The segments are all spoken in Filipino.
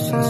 Isang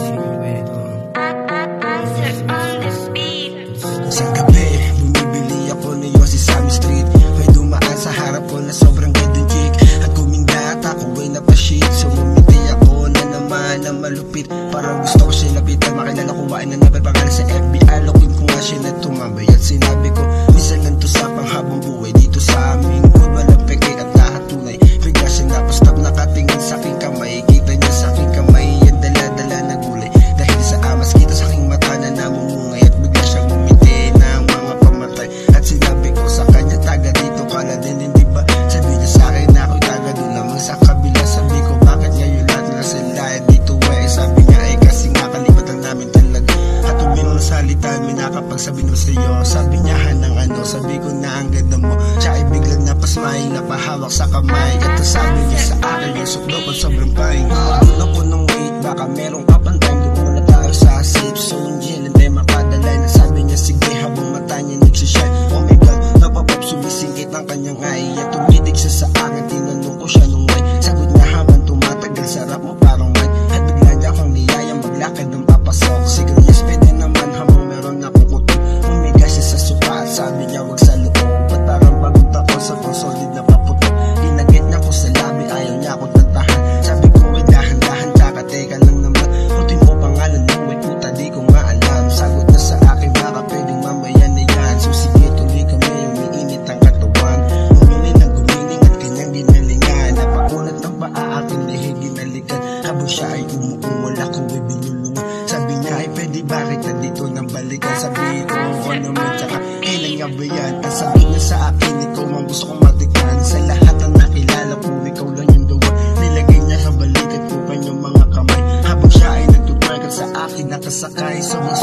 gabi, bumibili ako na yung si Sammy Street. May dumaan sa harap ko na sobrang gandang chick. At kumindat ako ay napashit. So bumiti ako na naman na malupit. Parang gusto ko siya lapitan, makilala ko ba na napapangalan sa FBI. Lokin ko nga siya na tumambay at sinabi ko, minsan lang to sa panghabang buhay dito sa amin. Walang peke at lahat tunay. Bigla siya napastop, nakatingin sa aking kamay. Kita niya sa aking kamay, yan dala-dala na gulay. Dahil sa amas kita sa aking mata na namumungay. At bigla siyang umiti ng mga pamatay. At sinabi ko sa kanya, taga dito ka na din, hindi ba? Sabi niya sa akin na ako'y taga doon lamang sa kabila. Sabi ko, bakit ngayon lahat na sila dito eh? Sabi niya ay kasi nga kalipatan namin talaga. At umino na salita, may nakapagsabi mo sa'yo. Sabi niya hanang ano, sabi ko na ang ganda mo. Siya ay biglang napasmay, napahawak sa kamay. At sabi niya sa akin, yung suklo ko sobrang paing. Doon ako nung wait, baka merong up and time. Doon na tayo sa safe zone, Jill, hindi makadalay. Sabi niya sige habang mata niya nagsishine. Oh my God, napapap sumisingkit ang kanyang ay. At tumitig siya sa akin, tinanong ko siya nung way. Sagot niya habang tumatagal, sarap mo parang wine. At bigla niya akong niyayang maglakad ng papasok. Siguro yes, pwede naman habang meron akong kutok. Umiga siya sa sopa at sabi niya wag sa loob. Ba't parang bagot ako sa pang solid na paputok. Ginagit niya ko sa labi, ayaw niya akong tantahan. Sabi ko ay dahan-dahan, tsaka teka lang naman. Putin mo pangalan mo, ay puta di ko nga alam. Sagot na sa akin, baka pwedeng mamaya na yan. So sige, tuloy kami, umiinit ang katawan. Gumiling at kanyang ginalingan. Napakunat ng paa aking lihig ginalikan. Habang siya ay umuungol, ako ay binulungan. Sabi niya ay pwede ba kita dito nang balikan. Sabi ko ako naman, tsaka kailan nga ba yan? At sabi niya sa akin, ikaw ang gusto kong matikan. Sa lahat ang nakilala ko, ikaw lang yung dawa. Nilagay niya sa balikat ko kanyang mga kamay. Habang siya ay nagtutwerk at sa akin nakasakay. Sobrang